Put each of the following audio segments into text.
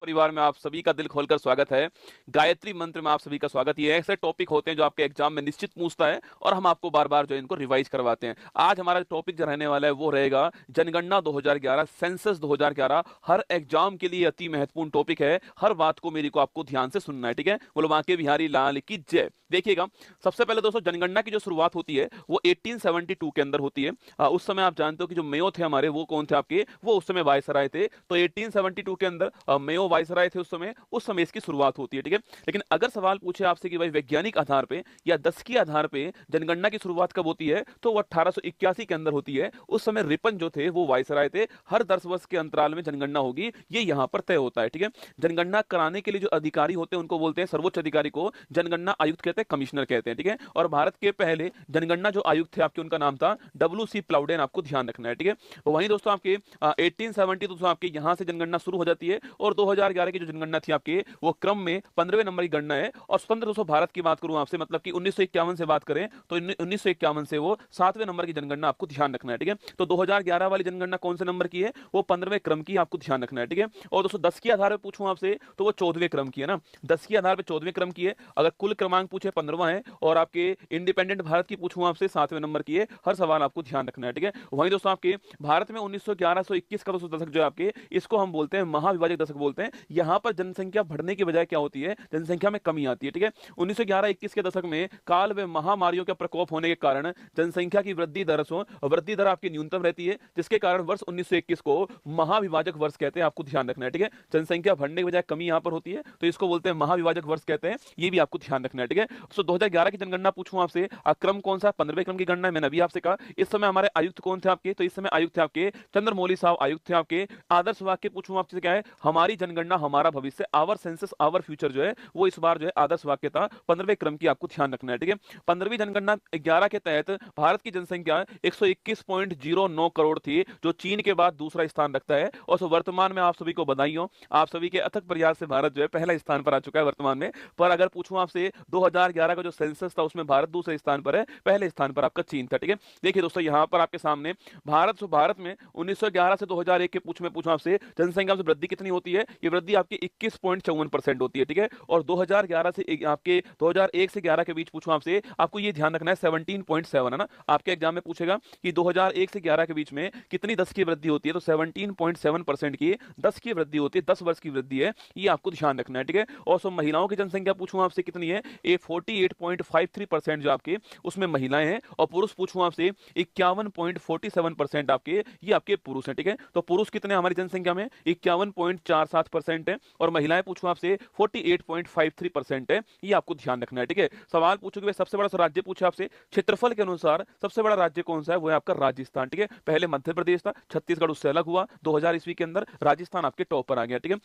परिवार में आप सभी का दिल खोलकर स्वागत है। गायत्री मंत्र में आप सभी का स्वागत। ये ऐसे टॉपिक होते हैं जो आपके एग्जाम में निश्चित पूछता है और हम आपको बार-बार जो है इनको रिवाइज करवाते हैं। आज हमारा टॉपिक जो रहने वाला है वो रहेगा जनगणना 2011, सेंसस 2011। हर एग्जाम के लिए अति महत्वपूर्ण टॉपिक है। हर बात को मेरी को आपको ध्यान से सुनना है, ठीक है? बोलो बांके बिहारी लाल की जय। देखिएगा, सबसे पहले दोस्तों जनगणना की जो शुरुआत होती है वो 1872 के अंदर होती है। उस समय आप जानते हो कि जो मेयो थे हमारे वो कौन थे आपके, वो उस समय वायसराय थे। तो 1872 के अंदर मेयो वायसराय थे उस समय इसकी शुरुआत होती है, ठीक है। लेकिन अगर सवाल पूछे आपसे कि भाई वैज्ञानिक आधार पे या दशकीय आधार पे जनगणना की शुरुआत कब होती है, तो वो 1881 के अंदर होती है। उस समय रिपन जो थे वो वायसराय थे। हर 10 वर्ष के अंतराल में जनगणना होगी, ये यहाँ पर तय होता है, ठीक है। जनगणना कराने के लिए जो अधिकारी होते हैं उनको बोलते हैं, सर्वोच्च अधिकारी को जनगणना आयुक्त कहते हैं, कमिश्नर कहते हैं, ठीक है। और भारत के पहले जनगणना जो आयुक्त थे आपके, उनका नाम था W.C. प्लाउडेन, आपको ध्यान रखना है, ठीक है। वहीं दोस्तों आपके 1870 दोस्तों आपके यहाँ से जनगणना शुरू हो जाती है और 2011 की जो जनगणना थी आपके वो क्रम में 15वें नंबर की गणना है। और स्वतंत्र दोस्तों भारत की बात करूं आपसे, मतलब कि 1951 से बात करें तो 1951 से वो 7वें नंबर की जनगणना, आपको ध्यान रखना है, ठीक है। तो 2011 वाली जनगणना कौन से नंबर की है, वो 15वें क्रम की, आपको ध्यान रखना है, ठीक है। और दोस्तों 10 के आधार पर पूछूं आपसे तो वो 14वें क्रम की है ना, 10 के आधार पर 14वें क्रम की है। अगर कुल क्रमांक पूछे 15वां है और आपके इंडिपेंडेंट भारत की पूछूं आपसे 7वें नंबर की है। हर सवाल आपको ध्यान रखना है, ठीक है। वहीं दोस्तों आपके भारत में 1911-21 का दोस्तों दशक जो है आपके, इसको हम बोलते हैं महाविभाजक दशक बोलते हैं। यहाँ पर जनसंख्या बढ़ने की बजाय क्या होती है, जनसंख्या में कमी आती है, ठीक है। 1911-21 के दशक में काल व महामारियों का प्रकोप होने के कारण जनसंख्या की वृद्धि दर आपकी न्यूनतम रहती है, जिसके कारण वर्ष 1921 को महाविभाजक वर्ष कहते हैं, आपको ध्यान रखना है, ठीक है। जनसंख्या बढ़ने की बजाय कमी यहाँ पर होती है तो इसको बोलते हैं महाविभाजक वर्ष कहते हैं, ये भी आपको ध्यान रखना है, ठीक है। सो 2011 की जनगणना पूछूं आपसे, क्रम कौन सा, 15वें क्रम की गणना है। मैंने अभी आपसे कहा इस समय हमारे आयुक्त कौन थे आपके, तो इस समय आयुक्त थे आपके चंद्रमौली साहब आयुक्त थे आपके। आदर्श वाक्य पूछूं आपसे क्या है, हमारी जनगणना हमारा भविष्य, आवर सेंसस आवर फ्यूचर जो है वो इस बार जो है आदर्श वाक्य था 15वें क्रम की, आपको ध्यान रखना है, ठीक है। 15वीं जनगणना 11 के तहत भारत की जनसंख्या 121.09 करोड़ थी, जो चीन के बाद दूसरा स्थान रखता है। और वर्तमान में आप सभी को बधाई हो, आप सभी के अथक प्रयास से भारत जो है पहला स्थान पर आ चुका है वर्तमान में। पर अगर पूछूं आपसे 2011 का जो सेंसस था उसमें भारत दूसरे स्थान पर है, पहले स्थान पर आपका चीन था, ठीक है। देखिए दोस्तों यहाँ पर आपके सामने भारत में 1911 से 2001 के पूछूं आपसे जनसंख्या में वृद्धि कितनी होती है, ये वृद्धि आपकी 21.54% होती है, ठीक है। और 2011 से आपके 2001 से 11 के बीच पूछूं आपसे, आपको ये ध्यान रखना है 17.7 है ना। आपके एग्जाम में पूछेगा कि 2001 से 11 के बीच में कितनी 10 की वृद्धि होती है, तो 17.7% की 10 की वृद्धि होती है, 10 वर्ष की वृद्धि है, ये आपको ध्यान रखना है, ठीक है। और सो महिलाओं की जनसंख्या पूछूं आपसे कितनी है, ये 48.53% जो आपके उसमें महिलाएं हैं। और पुरुष पूछूं आपसे 51.47% आपके, ये आपके पुरुष हैं, ठीक है। तो पुरुष कितने हमारी जनसंख्या में, 51.47% है। और महिलाएं पूछूं आपसे 48.53% है, ये आपको ध्यान रखना है, ठीक है। सवाल पूछोगे सबसे बड़ा राज्य पूछा आपसे, क्षेत्रफल के अनुसार सबसे बड़ा राज्य कौन सा है, वो है आपका राजस्थान, ठीक है। पहले मध्य प्रदेश था, छत्तीसगढ़ उससे अलग हुआ 2000 ईस्वी के अंदर, राजस्थान आपके टॉप पर आ गया, ठीक है।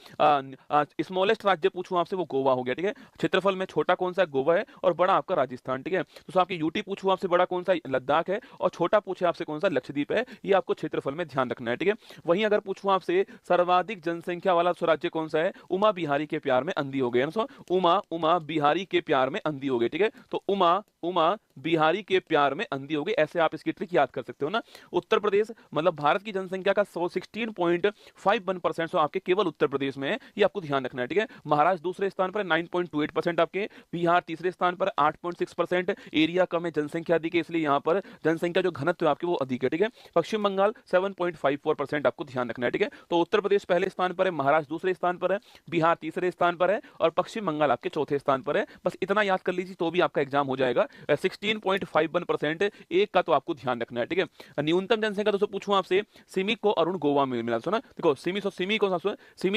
स्मॉलेस्ट राज्य पूछूं आपसे, वो गोवा हो गया, ठीक है। क्षेत्रफल में छोटा कौन सा है, गोवा है, और बड़ा आपका राजस्थान, ठीक है। तो आपकी यूटी पूछूं आपसे, बड़ा कौन सा लद्दाख है, और छोटा पूछे आपसे कौन सा लक्षद्वीप है, ये आपको क्षेत्रफल में ध्यान रखना है, ठीक है। वहीं अगर पूछूं आपसे सर्वाधिक जनसंख्या वाला राज्य कौन सा है, उमा बिहारी के प्यार में अंधी हो गए, उमा बिहारी के प्यार में अंधी हो गई, ठीक है। तो उमा बिहारी के प्यार में अंधी हो गई, ऐसे आप इसकी ट्रिक याद कर सकते हो ना। उत्तर प्रदेश मतलब भारत की जनसंख्या का 16.51% आपके केवल उत्तर प्रदेश में है, ये आपको ध्यान रखना है, ठीक है। महाराष्ट्र दूसरे स्थान पर 9.28% आपके, बिहार तीसरे स्थान पर 8.6%, एरिया कम है, जनसंख्या अधिक है, इसलिए यहाँ पर जनसंख्या जो घनत्व है आपके वो अधिक है, ठीक है। पश्चिम बंगाल 7.54%, आपको ध्यान रखना है, ठीक है। तो उत्तर प्रदेश पहले स्थान पर है, महाराष्ट्र दूसरे स्थान पर है, बिहार तीसरे स्थान पर है, और पश्चिम बंगाल आपके चौथे स्थान पर है। बस इतना याद कर लीजिए तो भी आपका एग्जाम हो जाएगा। 16.51% एक का तो आपको ध्यान रखना है, ठीक है। न्यूनतम जनसंख्या दोस्तों पूछूं आपसे, सिमी को अरुण गोवा में मिला, सुना देखो, सिमी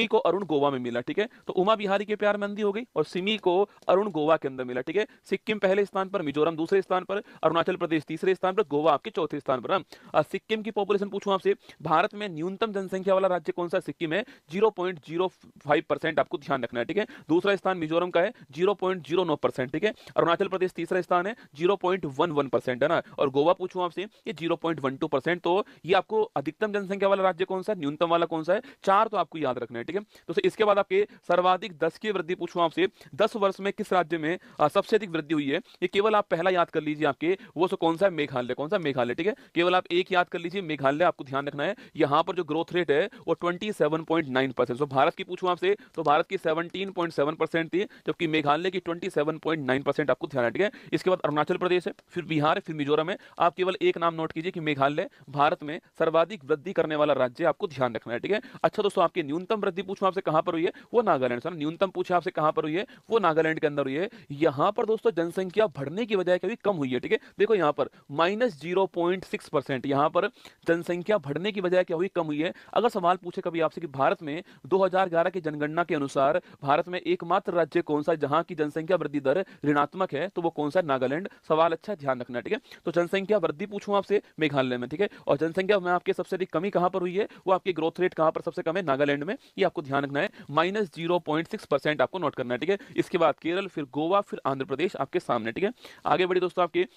को अरुण गोवा में मिला, ठीक है। तो उमा बिहारी के प्यार में अंधी हो गई और सिमी को अरुण गोवा के अंदर मिला, ठीक है। सिक्किम पहले स्थान पर, मिजोरम दूसरे स्थान पर, अरुणाचल प्रदेश तीसरे स्थान पर, गोवा आपके चौथे स्थान पर। सिक्किम की पॉपुलेशन पूछूं आपसे, भारत में न्यूनतम जनसंख्या वाला राज्य कौन सा, सिक्किम है, 0.05%, आपको ध्यान रखना है, ठीक है। दूसरा स्थान मिजोरम का है 0.09%, ठीक है। अरुणाचल प्रदेश तीसरा स्थान है 0.11% है ना। और गोवा पूछूं आपसे, ये 0.12%। तो ये आपको अधिकतम जनसंख्या वाला राज्य कौन सा है, न्यूनतम वाला कौन सा है, चार तो आपको याद रखना है, ठीक है। तो इसके बाद आपके सर्वाधिक 10 की वृद्धि पूछूं आपसे, 10 वर्ष में किस राज्य में सबसे अधिक वृद्धि हुई है, ये केवल आप पहला याद कर लीजिए आपके, वो सो कौन सा है, मेघालय, कौन सा, मेघालय, ठीक है। केवल आप एक याद कर लीजिए, मेघालय, आपको ध्यान रखना है। यहां पर जो ग्रोथ रेट है वो 27.9%। भारत की पूछूं आपसे तो भारत की 17.7% थी, जबकि मेघालय की 27.9% आपको ध्यान है, ठीक है। इसके बाद अरुणाचल प्रदेश है, फिर बिहार है, फिर मिजोरम है। आप केवल एक नाम नोट कीजिए कि मेघालय भारत में सर्वाधिक वृद्धि करने वाला राज्य, आपको ध्यान रखना है, ठीक है। अच्छा दोस्तों, आपकी न्यूनतम वृद्धि पूछूं आपसे कहां पर हुई है, वो नागालैंड से। न्यूनतम पूछे आपसे कहां पर हुई है, वो नागालैंड के अंदर हुई है। यहां पर दोस्तों जनसंख्या बढ़ने की बजाय कभी कम हुई है, ठीक है। देखो यहां पर -0.6%, यहां पर जनसंख्या बढ़ने की बजाय क्या हुई, कम हुई है। अगर सवाल पूछे कभी आपसे कि भारत में 2011 की जनगणना के अनुसार भारत में एकमात्र राज्य कौन सा जहां की जनसंख्या वृद्धि दर ऋणात्मक है, तो वो कौन सा, नागालैंड। सवाल अच्छा है, ध्यान रखना है, ठीक है। तो जनसंख्या वृद्धि पूछूं आपसे, मेघालय में, ठीक है। और जनसंख्या में आपके सबसे अधिक कमी कहां पर हुई है, वो आपकी ग्रोथ रेट कहां पर सबसे कम है, नागालैंड में। ये आपको ध्यान रखना है, -0.6% आपको नोट करना है, ठीक है। इसके बाद केरल, फिर गोवा, फिर आंध्र प्रदेश आपके सामने, ठीक है। आगे बढ़ी दोस्तों, आपके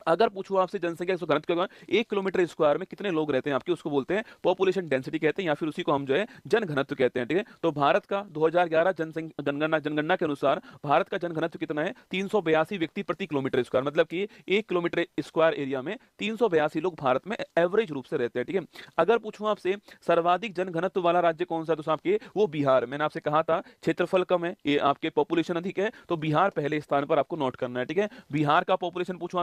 अगर पूछूं आपसे जनसंख्या घनत्व के बारे में, 1 किलोमीटर स्क्वायर में कितने लोग रहते हैं आपके, उसको बोलते हैं पॉपुलेशन डेंसिटी कहते हैं, या फिर उसी को हम जो है जन घनत्व कहते हैं, ठीक है। तो भारत का 2011 जनसंख्या जनगणना के अनुसार भारत का जन घनत्व कितना है, 382 व्यक्ति प्रति किलोमीटर स्क्वायर, मतलब कि 1 किलोमीटर स्क्वायर एरिया में 382 लोग भारत में एवरेज रूप से रहते हैं, ठीक है। अगर पूछूं आपसे सर्वाधिक जन घनत्व वाला राज्य कौन सा है, तो आपके वो बिहार। मैंने आपसे कहा था क्षेत्रफल कम है, ये आपके पॉपुलेशन अधिक है, तो बिहार पहले स्थान पर आपको नोट करना है, ठीक है। बिहार का पॉपुलेशन पूछूं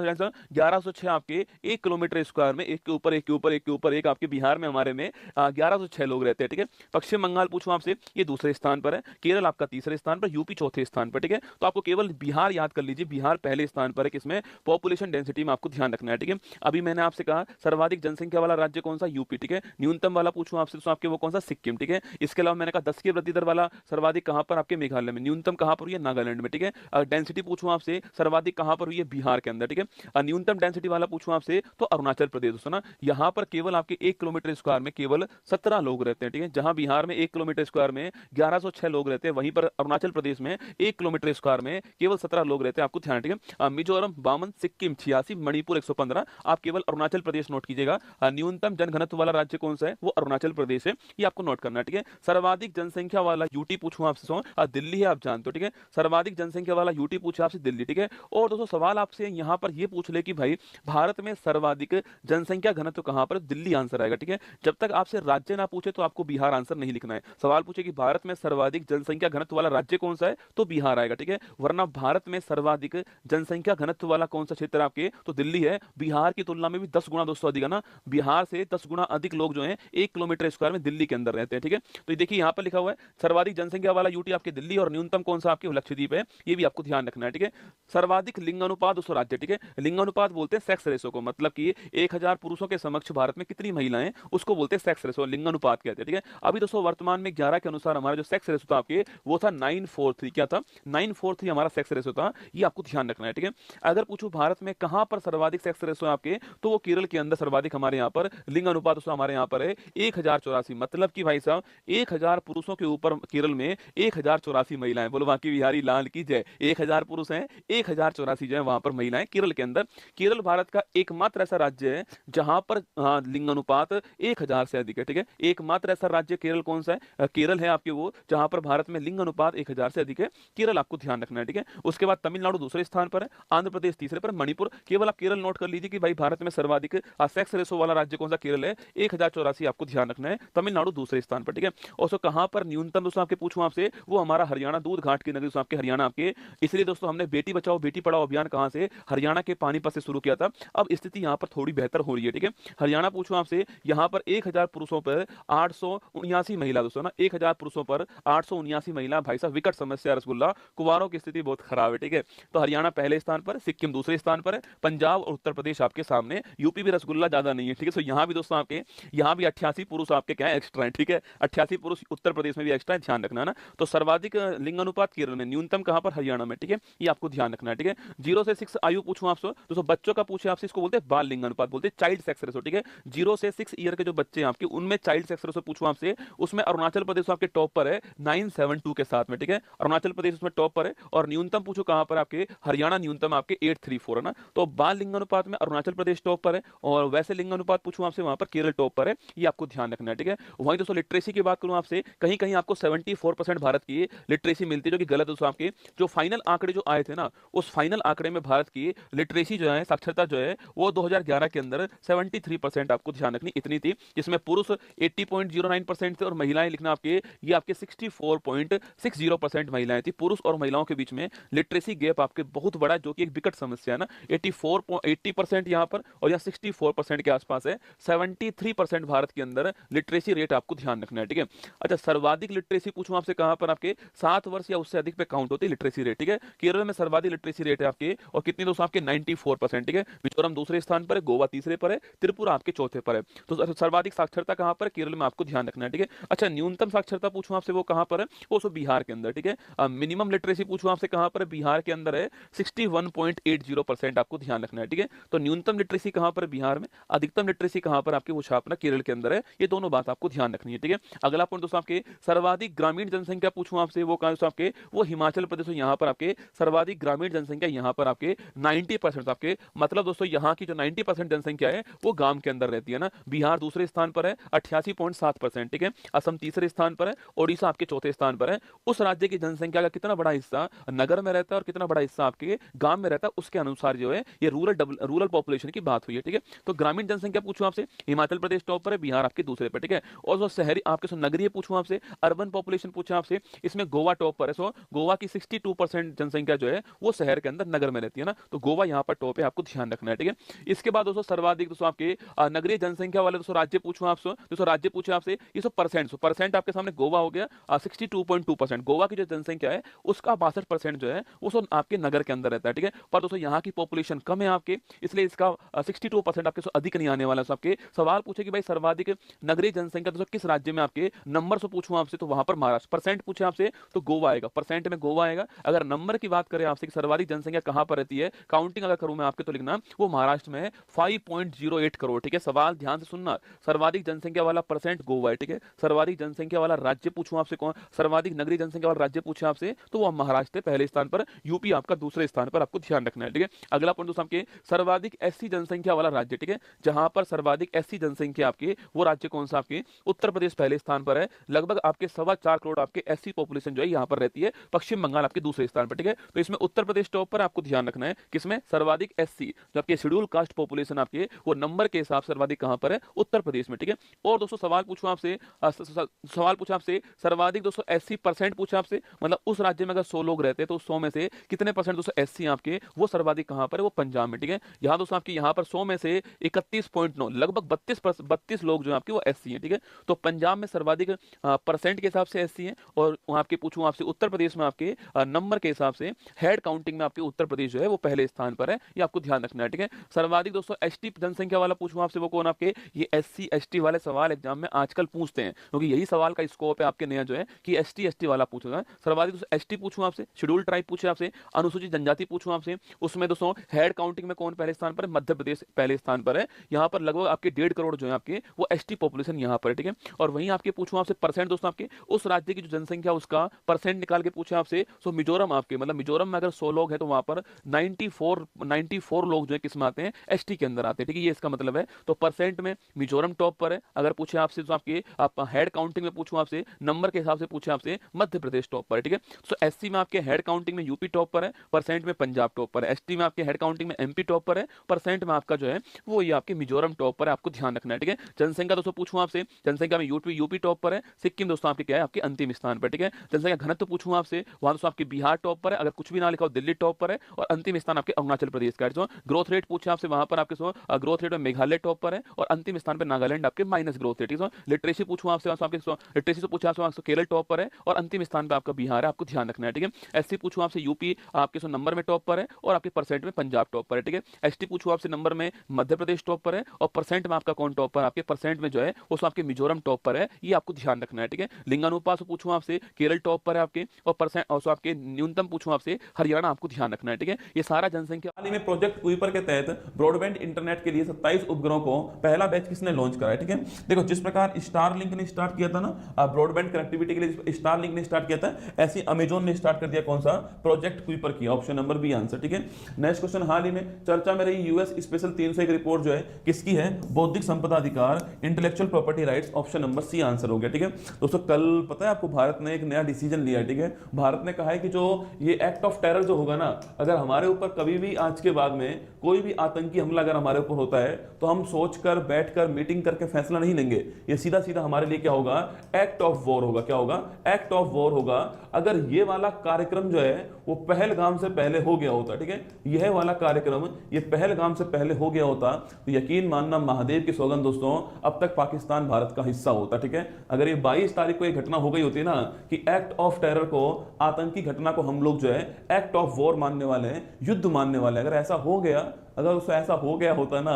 1106 आपके 1 किलोमीटर स्क्वायर में, एक के ऊपर एक के ऊपर एक के ऊपर एक आपके बिहार में हमारे में 1106 लोग रहते हैं, ठीक है। पश्चिम बंगाल पूछूं आपसे, ये दूसरे स्थान पर है, केरल आपका तीसरे स्थान पर, यूपी चौथे स्थान पर, ठीक है। तो आपको केवल बिहार याद कर लीजिए, बिहार पहले स्थान पर है, किसमें, पॉपुलेशन डेंसिटी में, आपको ध्यान रखना है, ठीक है। अभी मैंने आपसे कहा सर्वाधिक जनसंख्या वाला राज्य कौन सा, यूपी, ठीक है। न्यूनतम वाला पूछूं आपसे तो आपके वो कौन सा, सिक्किम, ठीक है। इसके अलावा मैंने कहा 10 की वृद्धि दर वाला सर्वाधिक कहां पर, आपके मेघालय में। न्यूनतम कहां पर हुई है, नागालैंड में, ठीक है। डेंसिटी पूछूं आपसे सर्वाधिक कहां पर हुई है, बिहार के अंदर, ठीक है। न्यूनतम डेंसिटी वाला पूछूं आपसे तो अरुणाचल प्रदेश, दोस्तों ना, यहां पर केवल आपके 1 किलोमीटर स्क्वायर में केवल 17 लोग रहते हैं, ठीक है। जहां बिहार में 1 किलोमीटर स्क्वायर में 1106 लोग रहते हैं, वहीं पर अरुणाचल प्रदेश में 1 किलोमीटर स्क्वायर में केवल 17 लोग रहते हैं, आपको ध्यान, ठीक है। मिजोरम 52, सिक्किम 86, मणिपुर 115, आप केवल अरुणाचल प्रदेश नोट कीजिएगा। न्यूनतम जनघनत्व वाला राज्य कौन सा है, वो अरुणाचल प्रदेश है, ये आपको नोट करना है, ठीक है। सर्वाधिक जनसंख्या वाला यूटी पूछूं आपसे, दिल्ली है, आप जानते हो, ठीक है। सर्वाधिक जनसंख्या वाला यूटी पूछा आपसे, दिल्ली, ठीक है। और दोस्तों सवाल आपसे यहां पर यह पूछ ले कि भाई भारत में सर्वाधिक जनसंख्या घनत्व कहां पर, दिल्ली आंसर आएगा, ठीक है। जब तक आपसे राज्य ना पूछे तो आपको बिहार आंसर नहीं लिखना है। सवाल पूछे कि भारत में सर्वाधिक जनसंख्या घनत्व वाला राज्य कौन सा है, तो बिहार आएगा, ठीक है। वरना भारत में सर्वाधिक जनसंख्या घनत्व वाला कौन सा क्षेत्र आपके, तो दिल्ली है। बिहार की तुलना में भी 10 गुना दोस्तों अधिक है ना, बिहार से 10 गुना अधिक लोग जो है 1 किलोमीटर स्क्वायर में दिल्ली के अंदर रहते हैं, ठीक है। तो देखिए यहां पर लिखा हुआ है सर्वाधिक जनसंख्या वाला यूटी आपके दिल्ली, और न्यूनतम कौन सा आपके लक्षद्वीप है, ये भी आपको ध्यान रखना है, ठीक है। सर्वाधिक लिंग अनुपात दोस्तों राज्य, ठीक है। लिंग अनुपात बोलते हैं सेक्स रेशो को, मतलब कि 1000 पुरुषों के समक्ष भारत में कितनी महिलाएं, उसको बोलते हैं सेक्स रेशो, लिंग अनुपात कहते हैं, ठीक है। अभी दोस्तों वर्तमान में 11 के अनुसार हमारा जो सेक्स रेशो था आपके, वो था 943, क्या था, 943 हमारा सेक्स रेशो था, ये आपको ध्यान रखना है, ठीक है। अगर पूछूं भारत में कहां पर सर्वाधिक सेक्स रेशो है आपके, तो वो केरल के अंदर सर्वाधिक हमारे यहाँ पर लिंग अनुपात दोस्तों हमारे यहाँ पर है 1084, मतलब कि भाई साहब 1000 पुरुषों के ऊपर केरल में 1084 महिलाएं। बोलो बाकी बिहारी लाल की जय। 1000 पुरुष हैं, 1084 जो है वहां पर महिलाएं केरल के अंदर। केरल भारत का एकमात्र ऐसा राज्य है जहां पर लिंग अनुपात 1000 से अधिक है, ठीक है। एकमात्र ऐसा राज्य केरल कौन सा है, केरल है आपके वो, जहां पर भारत में लिंग अनुपात 1000 से अधिक है। केरल आपको ध्यान रखना है, ठीक है। उसके बाद तमिलनाडु दूसरे स्थान पर है, आंध्र प्रदेश तीसरे पर, मणिपुर। केवल आप केरल नोट कर लीजिए कि भाई भारत में सर्वाधिक सेक्स रेशो वाला राज्य कौन सा, केरल है, 1084 आपको ध्यान रखना है। तमिलनाडु दूसरे स्थान पर, ठीक है। और सो कहां पर न्यूनतम दोस्तों आपके पूछूं आपसे, वो हमारा हरियाणा, दूध घाट की नगरी दोस्तों आपके हरियाणा आपके। इसलिए दोस्तों हमने बेटी बचाओ बेटी पढ़ाओ अभियान कहां से, हरियाणा के पानीपत से शुरू किया था। अब स्थिति यहां पर थोड़ी बेहतर हो रही है, ठीक है। हरियाणा पूछूं आपसे, यहां पर 1000 पुरुषों पर 879 महिला दोस्तों ना, 1000 पुरुषों पर 879 महिला। भाई साहब विकट समस्या रसगुल्ला, कुवारों की स्थिति बहुत खराब है, ठीक है। तो हरियाणा पहले स्थान पर, सिक्किम दूसरे स्थान पर है, पंजाब और उत्तर प्रदेश आपके सामने, यूपी भी रसगुल्ला ज्यादा नहीं है, ठीक है। तो यहां भी दोस्तों आपके, यहां भी 88 पुरुष आपके क्या है, एक्स्ट्रा है, ठीक है। 88 पुरुष उत्तर प्रदेश में भी एक्स्ट्रा है, ध्यान रखना है ना। तो सर्वाधिक लिंग अनुपात केरल में, न्यूनतम कहां पर, हरियाणा में, ठीक है। ये आपको ध्यान रखना है, ठीक है। 0 से 6 आयु पूछूं आपसे, दोस्तों बच्चों का पूछे आपसे, इसको बोलते हैं बाल लिंग अनुपात, बोलते हैं चाइल्ड सेक्स रेशो, ठीक है। 0 से 6 ईयर के जो बच्चे हैं आपके, उनमें चाइल्ड सेक्स रेशो पूछूं आपसे, उसमें अरुणाचल प्रदेश आपके टॉप पर है 972 के साथ में, ठीक है। अरुणाचल प्रदेश उसमें टॉप पर है। और न्यूनतम पूछो कहां पर आपके, हरियाणा न्यूनतम आपके 834 है ना। तो बाल लिंग अनुपात में अरुणाचल प्रदेश टॉप पर है, और वैसे लिंग अनुपात पूछूं आपसे, वहां पर केरल टॉप पर है, ये आपको ध्यान रखना है, ठीक है। वहीं दोस्तों लिटरेसी की बात करूं आपसे, कहीं कहीं आपको 74% भारत की लिटरेसी मिलती है, जो कि गलत है दोस्तों। आपके जो फाइनल आंकड़े जो आए थे ना, उस फाइनल आंकड़े में भारत की लिटरेसी जो जो है साक्षरता जो है वो 2011 के अंदर 73% आपको ध्यान रखनी इतनी थी, जिसमें पुरुष 80.09% थे और महिलाएं लिखना आपके ये आपके 64.60% महिलाएं थी। पुरुष और महिलाओं के बीच में लिटरेसी गैप आपके बहुत बड़ा, जो कि एक विकट समस्या है ना। 80% यहाँ पर और यहाँ 64% के आसपास है। 73% भारत के अंदर लिटरेसी रेट आपको ध्यान रखना है, ठीक है। अच्छा, सर्वाधिक लिटरेसी पूछूं आपसे कहां पर, आपके 7 वर्ष या उससे अधिक पे काउंट होती है लिटरेसी रेट, ठीक है। केरल में सर्वाधिक लिटरेसी रेट है आपके, और कितनी दोस्तों आपके 94%, ठीक है। मिजोरम दूसरे स्थान पर है, गोवा तीसरे पर है, त्रिपुरा आपके चौथे पर है। तो सर्वाधिक साक्षरता कहां पर, केरल में आपको ध्यान रखना है, ठीक है। अच्छा, न्यूनतम साक्षरता पूछूं आपसे वो कहां पर है, वो सो बिहार के अंदर, ठीक है। मिनिमम लिटरेसी पूछूं आपसे कहां पर है, बिहार के अंदर है 61.80% आपको ध्यान रखना है, ठीक है। तो न्यूनतम लिटरेसी कहां पर है बिहार में, अधिकतम लिटरेसी कहां पर आपके वो छापना केरल के अंदर है। ये दोनों बात आपको ध्यान रखनी है, ठीक है। अगला पॉइंट दोस्तों आपके सर्वाधिक ग्रामीण जनसंख्या पूछूं आपसे वो कहां आपके, वो हिमाचल प्रदेश में। यहाँ पर आपके सर्वाधिक ग्रामीण जनसंख्या यहाँ पर आपके 90% आपके, मतलब दोस्तों यहाँ की जो 90% जनसंख्या है वो गांव के अंदर रहती है ना। बिहार दूसरे स्थान पर है 88.7%, ठीक है। असम तीसरे स्थान पर है, ओडिशा आपके चौथे स्थान पर है। उस राज्य की जनसंख्या का कितना बड़ा हिस्सा नगर में रहता है और कितना बड़ा हिस्सा आपके गांव में रहता है, उसके अनुसार जो है ये रूरल पॉपुलेशन की बात हुई है, ठीक है। तो ग्रामीण जनसंख्या पूछूं आपसे, हिमाचल प्रदेश टॉप पर है, बिहार आपके दूसरे पर, ठीक है। और जो शहरी आपके नगरीय पूछूं आपसे, अर्बन पॉपुलेशन पूछा आपसे, इसमें गोवा टॉप पर है। सो गोवा की 62% जनसंख्या जो है वो शहर के अंदर नगर में रहती है ना, तो गोवा यहाँ पर टॉप है, आपको ध्यान रखना है, ठीक है। इसके बाद दोस्तों सर्वाधिक दोस्तों आपके नगरीय जनसंख्या वाले दोस्तों राज्य पूछूं आपसे, दोस्तों राज्य पूछे आपसे, ये सब परसेंट आपके सामने गोवा हो गया 62.2%। गोवा की जो जनसंख्या है उसका 62% जो है वो सब आपके नगर के अंदर रहता है, ठीक है। पर दोस्तों यहाँ की पॉपुलेशन कम है आपके, इसलिए इसका 62% आपके अधिक नहीं आने वाला। आपके सवाल पूछे कि भाई सर्वाधिक नगरीय जनसंख्या दोस्तों किस राज्य में, आपके नंबर से पूछूं आपसे तो वहां पर महाराष्ट्र। परसेंट पूछे आपसे तो गोवा आएगा, परसेंट में गोवा आएगा। अगर नंबर की बात करें आपसे कि सर्वाधिक जनसंख्या कहां पर रहती है, काउंटिंग अगर करूं मैं आपके तो लिखना वो महाराष्ट्र में है 5.08 करोड़, ठीक है। सवाल ध्यान से सुनना, सर्वाधिक जनसंख्या वाला परसेंट गोवा है, ठीक है। सर्वाधिक जनसंख्या वाला राज्य पूछूं आपसे कौन, सर्वाधिक नगरीय जनसंख्या वाला राज्य पूछे आपसे तो वो महाराष्ट्र है पहले स्थान पर, यूपी आपका दूसरे स्थान पर, आपको ध्यान रखना है, ठीक है। अगला पॉइंट दोस्तों आपके सर्वाधिक एससी जनसंख्या वाला राज्य, ठीक है। जहां पर सर्वाधिक एससी जनसंख्या आपके वो राज्य कौन सा, आपके उत्तर प्रदेश पहले स्थान पर है। लगभग आपके 4.25 करोड़ आपके एससी पॉपुलेशन जो है यहाँ पर रहती है। पश्चिम बंगाल आपके दूसरे स्थान पर, ठीक है। तो इसमें उत्तर प्रदेश टॉप पर, आपको ध्यान रखना है किसमें, सर्वाधिक एससी जो आपके शेड्यूल कास्ट पॉपुलेशन आपके वो नंबर के हिसाब से सर्वाधिक कहां पर है, उत्तर प्रदेश में, ठीक है। और दोस्तों सवाल पूछूं आपसे, सवाल पूछा आपसे सर्वाधिक दोस्तों 80% पूछा आपसे, मतलब उस राज्य में अगर 100 लोग रहते हैं तो 100 में से कितने परसेंट दोस्तों एससी आपके वो सर्वाधिक कहां पर है, वो पंजाब में, ठीक है। यहाँ दोस्तों आपके यहाँ पर 100 में से 31.9 लगभग 32 लोग जो आपके वो एससी हैं, ठीक है। तो पंजाब में सर्वाधिक परसेंट के हिसाब से एससी है, और वहां आपके पूछूं आपसे उत्तर प्रदेश में आपके नंबर के हिसाब से हेड काउंटिंग में आपके उत्तर प्रदेश जो है वो पहले स्थान पर है, ये आपको ध्यान रखना है, ठीक है। सर्वाधिक दोस्तों एसटी जनसंख्या वाला पूछूं आपसे वो कौन, आपके ये एससी एसटी वाले सवाल एग्जाम में आजकल पूछते हैं, क्योंकि यही सवाल का स्कोप है आपके नया जो है कि एसटी एसटी वाला पूछूंगा। सर्वाधिक दोस्तों एसटी पूछूं आपसे, शेड्यूल ट्राइब पूछे आपसे, अनुसूचित जनजाति पूछूं आपसे, उसमें दोस्तों हेड काउंटिंग में कौन पहले स्थान पर है, मध्य प्रदेश पहले स्थान पर है। यहाँ पर लगभग आपके 1.5 करोड़ जो है आपके वो एसटी पॉपुलेशन यहाँ पर है, ठीक है। और वहीं आपके पूछूं आपसे परसेंट दोस्तों आपके उस राज्य की जो जनसंख्या उसका परसेंट निकाल के पूछे आपसे, सो मिजोरम आपके, मतलब मिजोरम में अगर 100 लोग हैं तो वहां पर 94 लोग जो है किसमें आते हैं, एसटी के अंदर आते हैं, ठीक है। ये इसका मतलब है। तो परसेंट में मिजोरम टॉप पर है। अगर पूछे आपसे तो आपके आप हेड काउंटिंग में पूछूं आपसे, नंबर के हिसाब से पूछे आपसे, मध्य प्रदेश टॉप पर है, ठीक है। तो एससी में आपके हेड काउंटिंग में यूपी टॉप पर है, परसेंट में पंजाब टॉप पर है। एसटी में आपके हेड काउंटिंग में एमपी टॉप पर है, परसेंट में आपका जो है वो ये आपके मिजोरम टॉप पर है, आपको ध्यान रखना है, ठीक है। जनसंख्या दोस्तों पूछूं आपसे, जनसंख्या में यूपी टॉप पर है, सिक्किम दोस्तों आपके क्या है, आपके अंतिम स्थान पर, ठीक है। जनसंख्या घनत्व पूछूं आपसे, वहां दोस्तों आपके बिहार टॉप पर है, अगर कुछ भी ना लिखा हो दिल्ली टॉप पर है, और अंतिम स्थान आपके अरुणाचल प्रदेश का है। ग्रोथ रेट पूछे आपसे, वहां पर आपके ग्रोथ रेट में मेघालय टॉप पर है, और अंतिम स्थान पर नागालैंड आपके माइनस ग्रोथ रेट। लिटरेसी पूछूं आपसे, लिटरेसी पूछा आपसे केरल टॉप पर है, और अंतिम स्थान पर आपका बिहार है, आपको ध्यान रखना है, ठीक है। एससी पूछूं आपसे, यूपी आपके नंबर में टॉप पर है, और आपके परसेंट में पंजाब टॉप पर है, ठीक है। एसटी पूछूं आपसे, नंबर में मध्य प्रदेश टॉप पर है, और परसेंट में आपका कौन टॉप पर, आपके परसेंट में जो है वो आपके मिजोरम टॉप पर है, ये आपको ध्यान रखना है, ठीक है। लिंगानुपात पूछूं आपसे, केरल टॉप पर है आपके, और परसेंट और आपके न्यूनतम पूछूं आपसे, हरियाणा आपको ध्यान रखना है, ठीक है। ये सारा जनसंख्या। हाल ही में प्रोजेक्ट कुइपर के तहत ब्रॉडबैंड इंटरनेट के लिए 27 उपग्रहों को पहला बैच किसने लॉन्च करा है, ठीक है। देखो जिस प्रकार स्टारलिंक ने स्टार्ट किया था ना ब्रॉडबैंड कनेक्टिविटी के लिए, स्टारलिंक ने स्टार्ट किया था, ऐसी अमेजॉन ने स्टार्ट कर दिया कौन सा, प्रोजेक्ट कुइपर किया। ऑप्शन नंबर बी आंसर, ठीक है। नेक्स्ट क्वेश्चन, हाल ही में चर्चा में रही यूएस स्पेशल 301 रिपोर्ट जो है किसकी है, बौद्धिक संपदा अधिकार, intellectual property rights, option number C answer हो गया, ठीक है। दोस्तों कल पता है आपको भारत ने एक नया डिसीजन लिया है, ठीक है। भारत ने कहा है कि जो ये एक्ट ऑफ टेरर जो होगा ना, अगर हमारे ऊपर कभी भी आज के बाद में कोई भी आतंकी हमला अगर हमारे ऊपर होता है तो हम सोचकर बैठकर मीटिंग करके फैसला नहीं लेंगे, ये सीधा सीधा हमारे लिए क्या होगा, एक्ट ऑफ वॉर होगा। क्या होगा, एक्ट ऑफ वॉर होगा। अगर ये वाला कार्यक्रम जो है वो पहलगाम से पहले हो गया होता, ठीक है, यह वाला कार्यक्रम ये पहलगाम से पहले हो गया होता तो यकीन मानना महादेव की सौगंध दोस्तों, अब तक पाकिस्तान भारत का हिस्सा होता, ठीक है। अगर ये 22 तारीख को ये घटना हो गई होती ना कि एक्ट ऑफ टेरर को, आतंकी घटना को हम लोग जो है एक्ट ऑफ वॉर मानने वाले हैं, युद्ध मानने वाले हैं, अगर ऐसा हो गया, अगर उससे ऐसा हो गया होता ना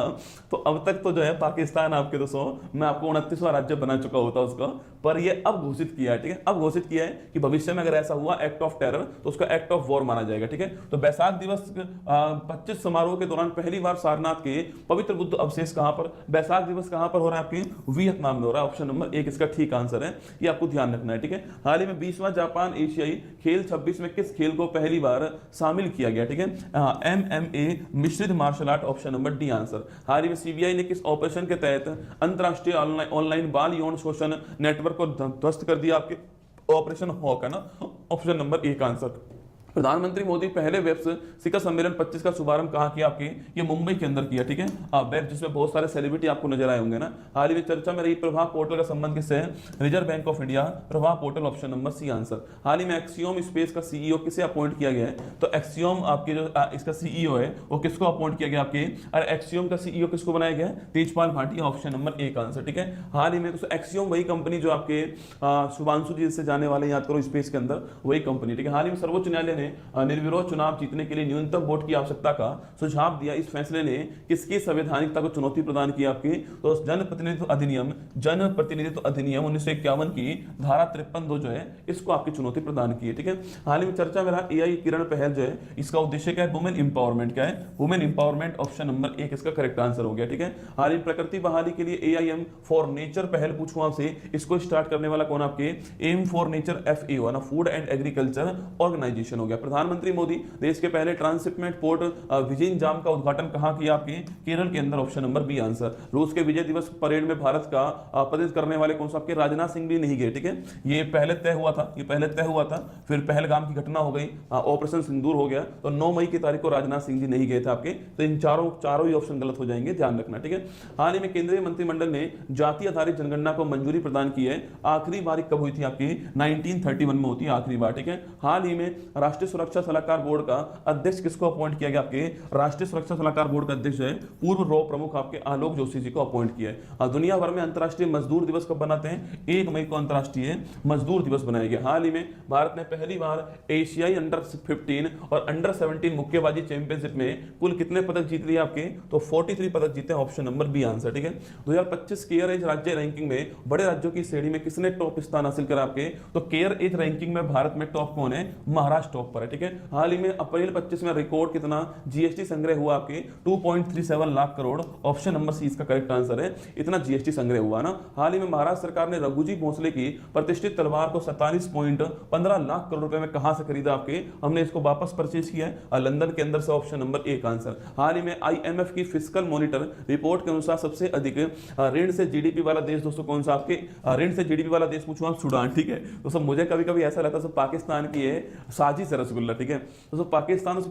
तो अब तक तो जो है पाकिस्तान आपके दोस्तों, मैं आपको 29वां राज्य बना चुका होता उसका। पर ये अब घोषित किया है, ठीक है, अब घोषित किया है कि भविष्य में अगर ऐसा हुआ एक्ट ऑफ टेरर तो उसका एक्ट ऑफ वॉर माना जाएगा, ठीक है। तो बैसाख दिवस 25 समारोह के दौरान पहली बार सारनाथ के पवित्र बुद्ध अवशेष कहां पर, बैसाख दिवस कहां पर हो रहा है आपके, वियतनाम में हो रहा है। ऑप्शन नंबर 1 इसका ठीक आंसर है, ये आपको ध्यान रखना है, ठीक है। हाल ही में 20वां जापान एशियाई खेल 26 में किस खेल को पहली बार शामिल किया गया, ठीक है, MMA मिश्रित martial art, option number D answer. हाल ही में सीबीआई ने किस ऑपरेशन के तहत अंतरराष्ट्रीय ऑनलाइन बाल यौन शोषण नेटवर्क को ध्वस्त कर दिया, आपके ऑपरेशन हॉक है ना, ऑप्शन नंबर 1 आंसर। प्रधानमंत्री मोदी पहले वेब शिखर सम्मेलन 25 का शुभारंभ कहां किया, आपके ये मुंबई के अंदर किया, ठीक है। वेब जिसमें बहुत सारे सेलिब्रिटी आपको नजर आए होंगे ना। हाल ही में चर्चा में रही प्रभाव पोर्टल का संबंध किससे है, रिजर्व बैंक ऑफ इंडिया, प्रभाव portal, option number C answer. हाल ही में एक्सियोम स्पेस का सीईओ किसे अपॉइंट किया गया है, तो एक्सियोम आपके जो इसका सीईओ है वो किसको अपॉइंट किया गया आपके, और एक्सियोम का सीईओ किसको बनाया गया, Tejpal Bhatia, option number 1 answer, ठीक है। हाल ही में एक्सियोम वही कंपनी जो आपके शुभांशु जी से जाने वाले, याद करो स्पेस के अंदर वही कंपनी, ठीक है। हाल ही में सर्वोच्च न्यायालय ने निर्विरोध चुनाव जीतने के लिए न्यूनतम वोट की आवश्यकता का सुझाव दिया। इस फैसले ने किसकी संवैधानिकता को चुनौती प्रदान की आपकी, तो जनप्रतिनिधित्व अधिनियम 1951 की धारा 53(2) जो है इसको आपकी चुनौती प्रदान की है, ठीक है। हाल ही में चर्चा में रहा एआई किरण पहल जो है इसका उद्देश्य क्या है, वुमेन इंपावरमेंट, क्या है, वुमेन इंपावरमेंट, ऑप्शन नंबर 1 इसका करेक्ट आंसर हो गया, ठीक है। हाल ही प्रकृति बहाली के लिए AIM फॉर नेचर पहल पूछूं आपसे, इसको स्टार्ट करने वाला कौन, आपके एम फॉर नेचर FAO ना, फूड एंड एग्रीकल्चर ऑर्गेनाइजेशन हो गया। प्रधानमंत्री मोदी देश के पहले ट्रांसशिपमेंट पोर्ट विजिंजाम का उद्घाटन कहां किया, आपके केरल के अंदर, ऑप्शन नंबर बी आंसर। रूस के विजय दिवस परेड में भारत का प्रतिनिधित्व करने वाले कौन सा, आपके राजनाथ सिंह भी नहीं गए, ठीक है। ये पहले तय हुआ था, फिर पहलगाम की घटना हो गई, ऑपरेशन सिंदूर हो गया, तो 9 मई की तारीख को राजनाथ सिंह जी नहीं गए थे आपके, तो इन चारों ही ऑप्शन गलत हो जाएंगे, ध्यान रखना, ठीक है। हाल ही में केंद्रीय मंत्रिमंडल ने जाति आधारित जनगणना को मंजूरी प्रदान की है, आखिरी बार कब हुई थी आपकी, 1931 में होती है आखिरी बार, ठीक है। हाल ही में राष्ट्रीय सुरक्षा सलाहकार बोर्ड का अध्यक्ष किसको अपॉइंट किया गया, आपके राष्ट्रीय सुरक्षा सलाहकार बोर्ड का अध्यक्ष है पूर्व रॉ प्रमुख आपके आलोक जोशी जी को अपॉइंट किया है। दुनिया भर में अंतर्राष्ट्रीय मजदूर दिवस कब बनाते हैं, 1 मई को अंतर्राष्ट्रीय मजदूर दिवस बनाया गया। हाल ही में भारत ने पहली बार एशियाई अंडर 15 और अंडर 17 मुक्केबाजी चैंपियनशिप में कुल कितने पदक जीत लिए आपके, तो 43 पदक जीते, ऑप्शन नंबर बी आंसर, ठीक है। 2025 केयर एज राज्य रैंकिंग में बड़े राज्यों की श्रेणी में किसने टॉप स्थान हासिल करा आपके, तो केयर एज रैंकिंग में भारत में टॉप कौन है, महाराष्ट्र टॉप पर है, ठीक है। हाल ही में अप्रैल 25 में रिकॉर्ड कितना जीएसटी संग्रह हुआ आपके, 2.37 lakh crore, option number C इसका करेक्ट आंसर है, इतना जीएसटी संग्रह हुआ ना। हाल ही में महाराष्ट्र सरकार ने रघुजी भोसले की प्रतिष्ठित तलवार को 47.15 लाख करोड़ रुपए में कहां से खरीदा आपके, हमने इसको वापस परचेज किया है लंदन के अंदर से, ऑप्शन नंबर 1 आंसर। हाल ही में IMF की फिस्कल मॉनिटर रिपोर्ट के अनुसार सबसे अधिक ऋण से जीडीपी वाला देश दोस्तों कौन सा, आपके ऋण से जीडीपी वाला देश पूछूं आप, सूडान, ठीक है। दोस्तों मुझे कभी कभी ऐसा लगता है पाकिस्तान की है साजिश है रसगुल्ला, ठीक है। दोस्तों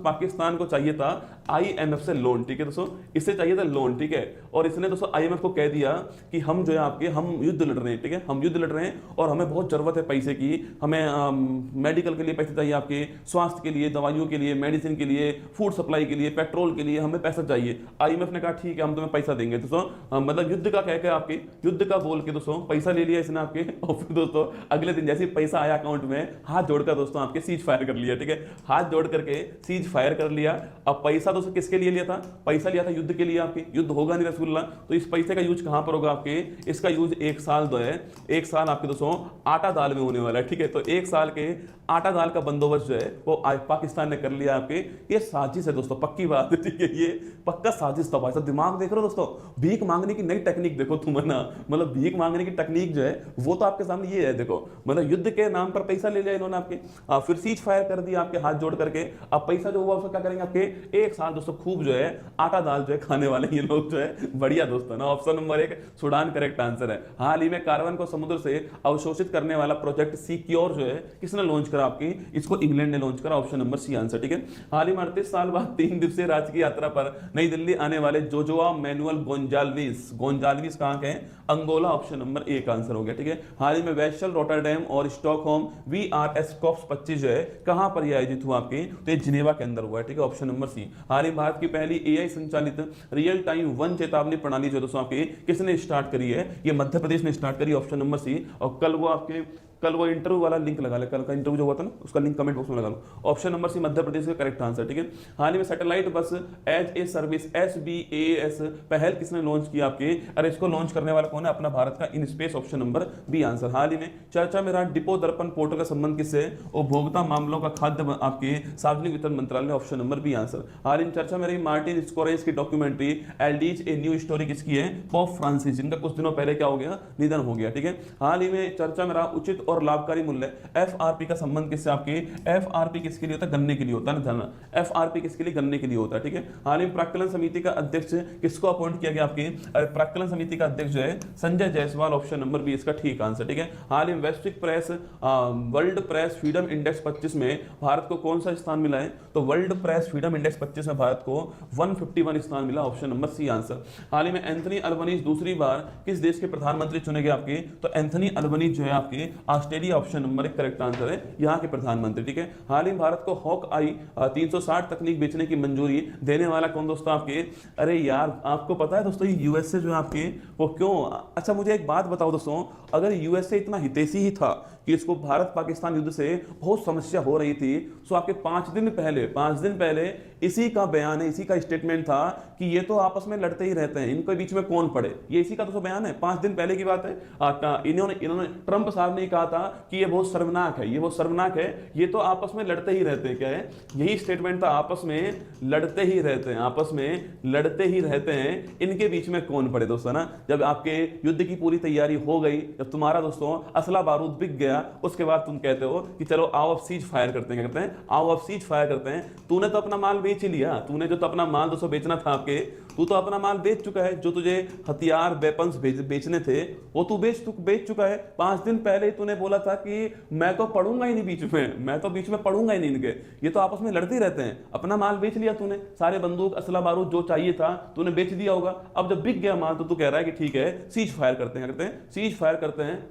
पाकिस्तान को चाहिए था IMF से लोन, ठीक है दोस्तों, इससे चाहिए था लोन, ठीक है। और इसने दोस्तों IMF को कह दिया कि हम जो है आपके, हम युद्ध लड़ रहे हैं, ठीक है, हम युद्ध लड़ रहे हैं और हमें बहुत जरूरत है पैसे की, हमें मेडिकल के लिए पैसे चाहिए, आपके स्वास्थ्य के लिए, दवाइयों के लिए, मेडिसिन के लिए, फूड सप्लाई के लिए, पेट्रोल के लिए हमें पैसा चाहिए। IMF ने कहा ठीक है हम तुम्हें पैसा देंगे दोस्तों, मतलब युद्ध का कह के आपके, युद्ध का बोल के दोस्तों पैसा ले लिया इसने आपके, और फिर दोस्तों अगले दिन जैसे पैसा आया अकाउंट में, हाथ जोड़कर दोस्तों आपके सीज फायर कर लिया, ठीक है, हाथ जोड़ करके सीज फायर कर लिया। अब पैसा दोस्तों किसके लिए लिया था, पैसा लिया था युद्ध के लिए, आपके युद्ध होगा नहीं रसगुल्ला, तो इस पैसे का यूज कहां पर होगा आपके, इसका यूज 1 साल जो है, 1 साल आपके दोस्तों आटा दाल में होने वाला है, ठीक है। तो 1 साल के आटा दाल का बंदोबस्त जो है वो पाकिस्तान ने कर लिया आपके, ये साजिश है दोस्तों, पक्की बात है, ठीक है, ये पक्का साजिश था भाई साहब। दिमाग देख रहे हो दोस्तों, भीख मांगने की नई टेक्निक देखो तुम ना, मतलब भीख मांगने की टेक्निक जो है वो तो आपके सामने ये है, देखो मतलब युद्ध के नाम पर पैसा ले लिया इन्होंने आपके, फिर सीज फायर कर दिया आपके हाथ जोड़ करके। अब पैसा जो हुआ उसका क्या करेंगे आपके, एक साल दोस्तों खूब जो है आटा दाल जो है खाने वाले ये लोग जो है। बढ़िया दोस्तों ना, option number 1 Sudan correct answer है। हाल ही में कार्बन को समुद्र से अवशोषित करने वाला प्रोजेक्ट सिक्योर जो है किसने लॉन्च करा आपकी, इसको इंग्लैंड ने लॉन्च करा। ऑप्शन नंबर सी आंसर, ठीक है। हाल ही में 38 साल बाद 3 दिवसीय राजकीय यात्रा पर नई दिल्ली आने वाले जोजुआ मैनुअल गोंजाल्विस, गोंजाल्विस कहां के हैं, अंगोला। ऑप्शन नंबर 1 आंसर हो गया, ठीक है। हाल ही में वेशल, रोटरडैम और स्टॉकहोम VRS कॉप्स 25 जो है कहां पर यह आयोजित हुआ आपके, तो ये जिनेवा के अंदर हुआ है, ठीक है। Option number C. हाल ही भारत की पहली AI संचालित रियल टाइम वन चेतावनी प्रणाली जो दोस्तों आपके किसने स्टार्ट करी है, ये मध्य प्रदेश ने स्टार्ट करी। Option number C. और कल वो इंटरव्यू वाला लिंक लगा ले, कल का इंटरव्यू जो हुआ था ना उसका लिंक कमेंट बॉक्स में लगा लो। ऑप्शन नंबर सी मध्य प्रदेश का करेक्ट आंसर, ठीक है। हाल ही में सैटेलाइट बस एज ए सर्विस SBAS पहल किसने लॉन्च किया आपके, अरे इसको लॉन्च करने वाला कौन है, अपना भारत का in space. Option number B answer. हाल ही में चर्चा में रहा डिपो दर्पण पोर्टल का संबंध किससे, उपभोक्ता मामलों का खाद्य आपके सार्वजनिक वितरण मंत्रालय। Option number B answer. हाल ही में चर्चा में रही मार्टिन स्कोरेज की documentary Aldeas a new story किसकी है, पोप फ्रांसिस, जिनका कुछ दिनों पहले क्या हो गया, निधन हो गया, ठीक है। हाल ही में चर्चा में रहा उचित और लाभकारी मूल्य FRP का संबंध किससे आपके, FRP किसके लिए होता है, गन्ने के लिए होता है ना, FRP किसके लिए, गन्ने के लिए होता है, ठीक है। हाल ही में प्राक्कलन समिति का अध्यक्ष किसको अपॉइंट किया गया आपके, अरे प्राक्कलन समिति का अध्यक्ष जो है Sanjay Jaiswal. Option number B इसका ठीक आंसर, ठीक है। हाल ही में वैश्विक press world press freedom index 25 में भारत को कौन सा स्थान मिला है, तो वर्ल्ड प्रेस फ्रीडम इंडेक्स 25 में भारत को 151 स्थान मिला। Option number C answer. हाल ही में एंथनी अल्बनीज दूसरी बार किस देश के प्रधानमंत्री चुने गए आपके, तो एंथनी अल्बनीज जो है आपके Australia. Option number 1 correct answer है, यहाँ के प्रधानमंत्री, ठीक है। हाल ही में भारत को हॉक आई 360 तकनीक बेचने की मंजूरी देने वाला कौन दोस्तों आपके, अरे यार आपको पता है दोस्तों USA जो है आपके वो क्यों, अच्छा मुझे एक बात बताओ दोस्तों, अगर USA इतना हितैषी ही था कि इसको भारत पाकिस्तान युद्ध से बहुत समस्या हो रही थी, तो आपके 5 दिन पहले इसी का बयान है, इसी का स्टेटमेंट था कि ये तो आपस में लड़ते ही रहते हैं, इनके बीच में कौन पड़े, ये इसी का तो बयान है, 5 दिन पहले की बात है। इन्होंने ट्रंप साहब ने कहा था कि ये बहुत शर्मनाक है, ये बहुत शर्मनाक है, ये तो आपस में लड़ते ही रहते हैं, क्या है यही स्टेटमेंट था, आपस में लड़ते ही रहते हैं, आपस में लड़ते ही रहते हैं, इनके बीच में कौन पड़े दोस्तों ना। जब आपके युद्ध की पूरी तैयारी हो गई, जब तुम्हारा दोस्तों असला बारूद बिक गया, उसके बाद तुम कहते हो कि चलो आओ अब सीज फायर करते हैं, क्या करते हैं, आओ अब सीज फायर करते हैं। तूने तो अपना माल बेच ही लिया, तूने जो तो अपना माल दोस्तों बेचना था आपके, तू तो अपना माल बेच चुका है, जो तुझे हथियार वेपन्स बेचने थे वो तू बेच चुका है। 5 दिन पहले ही तूने बोला था कि मैं तो पढ़ूंगा ही नहीं बीच में, मैं तो बीच में पढ़ूंगा ही नहीं इनके, ये तो आपस में लड़ते ही रहते हैं। अपना माल बेच लिया तूने, सारे बंदूक असला बारूद जो चाहिए था तूने बेच दिया होगा। अब जब बिक गया माल तो तू कह रहा है कि ठीक है सीज फायर करते हैं, करते हैं सीज फायर करते हैं।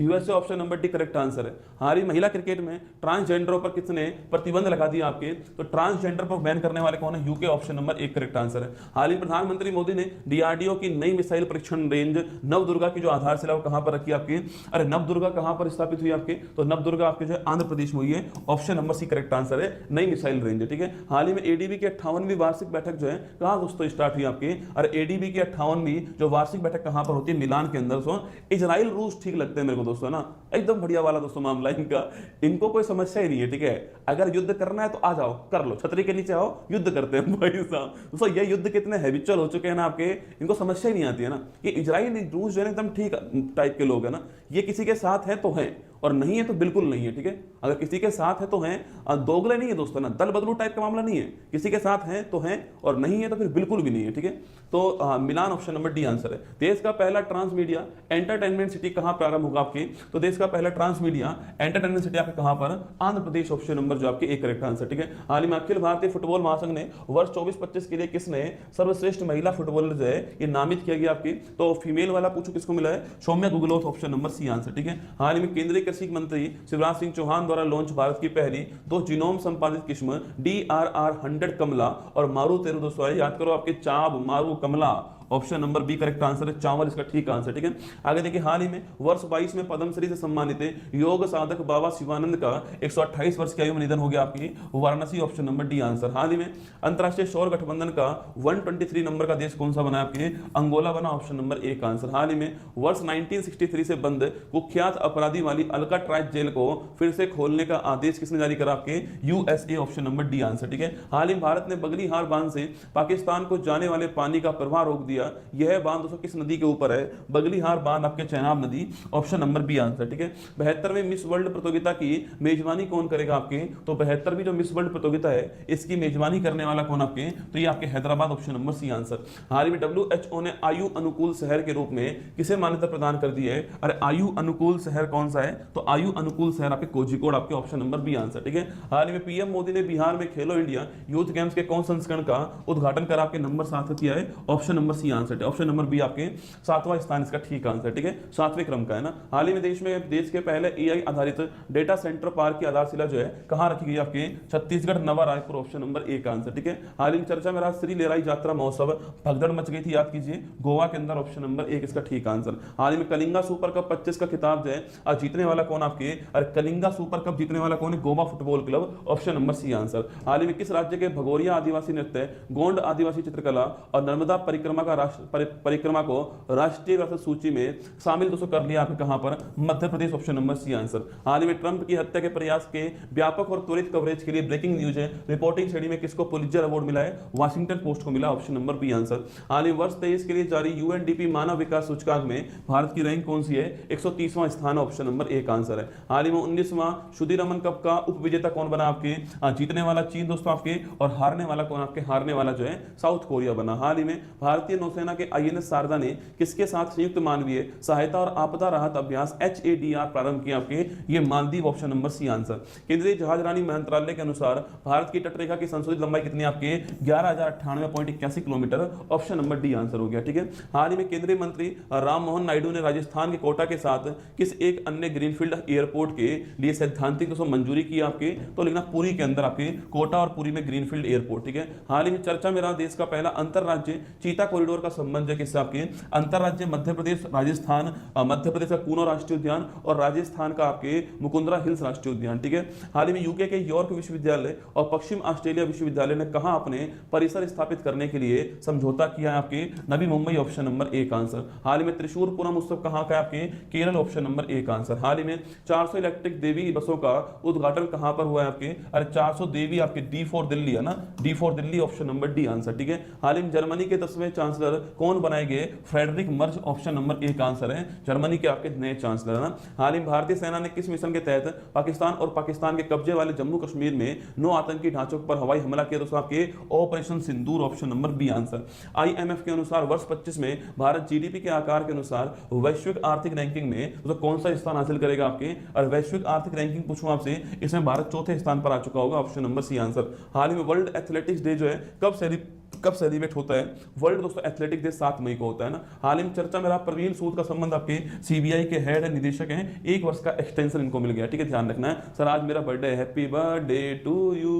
USA option number D correct answer है। हाल ही महिला क्रिकेट में ट्रांसजेंडरों पर किसने प्रतिबंध लगा दिया आपके, तो ट्रांसजेंडर पर बैन करने वाले कौन है, UK. Option number 1 correct answer है। हाल ही प्रधानमंत्री मोदी ने DRDO की नई मिसाइल परीक्षण रेंज नवदुर्गा की जो आधारशिला वो कहां पर रखी आपकी, अरे नवदुर्गा कहां पर स्थापित हुई आपके, तो नवदुर्गा आपके जो है आंध्र प्रदेश में हुई है। Option number C correct answer है, नई मिसाइल रेंज, ठीक है। हाल ही में ADB की 58वीं वार्षिक बैठक जो है कहां दोस्तों स्टार्ट हुई आपकी, अरे ADB की 58वीं जो वार्षिक बैठक कहां पर होती है, मिलान के अंदर। इजराइल रूस ठीक लगते हैं मेरे को दोस्तों ना, एकदम बढ़िया वाला दोस्तों मामला इनका, इनको कोई समस्या ही नहीं है, ठीक है। अगर युद्ध करना है तो आ जाओ, कर लो, छतरी के नीचे आओ, युद्ध करते हैं भाई साहब। दोस्तों ये युद्ध कितने हैबिचुअल हो चुके हैं ना आपके, इनको समस्या ही नहीं आती है ना। ये इजराइल रूस जो है एकदम ठीक टाइप के लोग है ना, ये किसी के साथ है तो है और नहीं है तो बिल्कुल नहीं है, ठीक है। अगर किसी के साथ है तो हैं, दोगले नहीं है दोस्तों ना, दल बदलू टाइप का मामला नहीं है, किसी के साथ है तो हैं और नहीं है तो फिर बिल्कुल भी नहीं है, ठीक है। तो मिलान ऑप्शन नंबर डी आंसर है। देश का पहला ट्रांसमीडिया एंटरटेनमेंट सिटी कहां प्रारंभ होगा आपकी, तो देश का पहला ट्रांसमीडिया एंटरटेनमेंट सिटी आपके कहां पर, आंध्र प्रदेश। ऑप्शन नंबर जो आपके 1 करेक्ट आंसर, ठीक है। हाल ही में अखिल भारतीय फुटबॉल महासंघ ने वर्ष 24-25 के लिए किसने सर्वश्रेष्ठ महिला फुटबॉलर जो है ये नामित किया गया आपकी, तो फीमेल वाला पूछो किसको मिला है, Soumya Guguloth. Option number C answer, ठीक है। हाल ही में केंद्रीय कृषि मंत्री शिवराज सिंह चौहान द्वारा लॉन्च भारत की पहली 2 जीनोम संपादित किस्म DRR 100 कमला और मारू तेरू दोस्तों, याद करो आपके चाब मारू कमला। Option number B correct answer है, चावल इसका ठीक आंसर, ठीक है। आगे देखिए, हाल ही में वर्ष 22 में पद्मश्री से सम्मानित योग साधक बाबा शिवानंद का 128 वर्ष की आयु में निधन हो गया आपकी, Varanasi. Option number D answer. हाल ही में अंतरराष्ट्रीय सौर गठबंधन का 123 नंबर का देश कौन सा बना आपके, अंगोला बना। Option number 1 answer. हाल ही में वर्ष 1963 से बंद कुख्यात अपराधी वाली अल्काट्राज जेल को फिर से खोलने का आदेश किसने जारी करा आपके, USA। Option number D answer, ठीक है। हाल ही भारत ने बगली हार बांध से पाकिस्तान को जाने वाले पानी का प्रवाह रोक दिया इंडिया, यह बांध दोस्तों किस नदी के ऊपर है? बगलीहार बांध आपके चेनाब नदी, ऑप्शन नंबर बी आंसर, ठीक है। 72वें मिस वर्ल्ड प्रतियोगिता की मेजबानी कौन करेगा आपके? तो 72वीं जो मिस वर्ल्ड प्रतियोगिता है इसकी मेजबानी करने वाला कौन आपके? तो ये आपके Hyderabad, option number C answer. हाल ही में WHO ने आयु अनुकूल शहर के रूप में किसे मान्यता प्रदान कर दी है? अरे आयु अनुकूल शहर कौन सा है? तो आयु अनुकूल शहर आपके कोझिकोड, आपके ऑप्शन नंबर बी आंसर, ठीक है। हाल ही में पीएम मोदी ने बिहार में खेलो इंडिया यूथ गेम्स के कौन संस्करण का उद्घाटन कर आपके नंबर 7 किया है? Option number C answer, option number B आपके 7वां स्थान इसका ठीक आंसर, ठीक है। 7वें क्रम का है ना। हाल ही में देश के पहले एआई आधारित डेटा सेंटर पार्क की आधारशिला जो है कहां रखी गई? आपके छत्तीसगढ़, नवा रायपुर, ऑप्शन नंबर ए का आंसर, ठीक है। हाल ही में चर्चा में रहा श्री लेराई यात्रा महोत्सव, भगदड़ मच गई थी, याद कीजिए, गोवा के अंदर, ऑप्शन नंबर एक इसका ठीक आंसर। हाल ही में कलिंगा सुपर कप 25 का खिताब जो है जीतने वाला कौन आपके? अरे कलिंगा सुपर कप जीतने वाला कौन है? Goa football club, option number C answer. हाल ही में किस राज्य के भगोरिया आदिवासी नृत्य, गोंड आदिवासी चित्रकला और नर्मदा परिक्रमा को राष्ट्रीय विरासत सूची में शामिल दोस्तों कर लिया आपने कहां पर? Madhya Pradesh, option number C answer. हाल ही में ट्रंप की हत्या के प्रयास के व्यापक और त्वरित कवरेज के लिए ब्रेकिंग न्यूज है रिपोर्टिंग श्रेणी में किसको पुलित्जर अवार्ड मिला है? वाशिंगटन पोस्ट को मिला, ऑप्शन नंबर बी आंसर। हाल ही वर्ष 23 के लिए जारी यूएनडीपी मानव विकास सूचकांक में भारत की रैंक कौन सी है? 130वां स्थान, ऑप्शन नंबर एक आंसर है। हाल ही में 19वां सुधीरमन कप का उप विजेता कौन बना आपके? जीतने वाला चीन दोस्तों आपके, और हारने वाला कौन आपके? हारने वाला जो है साउथ कोरिया बना। हाल ही में भारतीय नौसेना के आईएनएस शारदा ने किसके साथ संयुक्त मानवीय सहायता और आपदा राहत अभ्यास HADR प्रारंभ किया आपके? ये Maldives, option number C answer. केंद्रीय जहाजरानी मंत्रालय के अनुसार भारत की तटरेखा की संशोधित लंबाई कितनी आपके? 11,098.81 kilometre, option number D answer हो गया, ठीक है। हाल ही में केंद्रीय मंत्री राम मोहन नायडू ने राजस्थान के कोटा के साथ किस एक अन्य ग्रीनफील्ड एयरपोर्ट के लिए सैद्धांतिक दोस्तों मंजूरी की आपके? तो लिखना पुरी के अंदर आपके, कोटा और पुरी में ग्रीनफील्ड एयरपोर्ट, ठीक है। हाल ही में चर्चा में रहा देश का पहला अंतरराज्य चीता कॉरिडोर का संबंध है किससे आपके? अंतरराज्य मध्य प्रदेश राजस्थान, मध्य प्रदेश का कूनो राष्ट्रीय उद्यान और राजस्थान का आपके मुकुंदरा हिल्स राष्ट्रीय उद्यान, ठीक है। हाल ही में यूके के यॉर्क विश्वविद्यालय और पश्चिम ऑस्ट्रेलिया विश्वविद्यालय ने कहा अपने परिसर स्थापित करने के लिए समझौता किया है आपके? नवी मुंबई, ऑप्शन नंबर एक आंसर। हाल ही में त्रिशूर पूरम उत्सव कहां का है आपके? केरल, ऑप्शन नंबर एक आंसर। हाल ही में 400 इलेक्ट्रिक देवी बसों का उद्घाटन कहां पर हुआ है आपके? अरे 400 देवी आपके डी फॉर दिल्ली है ना, D for Delhi, option number D answer, ठीक है। हाल ही में जर्मनी के 10वें चांसलर कौन बनाए गए? फ्रेडरिक मर्ज, ऑप्शन नंबर एक आंसर है, जर्मनी के आपके नए चांसलर है ना। हाल ही में भारतीय सेना ने किस मिशन के तहत पाकिस्तान और पाकिस्तान के कब्जे वाले जम्मू कश्मीर में 9 आतंकी ढांचों पर हवाई हमला किया दोस्तों आपके? Operation Sindoor, option number B answer. IMF के अनुसार वर्ष 25 में भारत GDP के आकार के अनुसार वैश्विक आर्थिक रैंकिंग में तो कौन सा स्थान हासिल करेगा आपके? और वैश्विक आर्थिक रैंकिंग पूछूं आपसे, इसमें भारत चौथे स्थान पर आ चुका होगा, ऑप्शन नंबर सी आंसर। हाल ही में वर्ल्ड एथलेटिक्स डे जो है कब सेलिब्रेट होता है? वर्ल्ड दोस्तों एथलेटिक डे 7 मई को होता है ना। हाल ही में चर्चा में रहा प्रवीण सूद का संबंध आपके CBI के हेड है, निदेशक हैं, 1 वर्ष का एक्सटेंशन इनको मिल गया, ठीक है, ध्यान रखना है। सर आज मेरा birthday, happy birthday to you.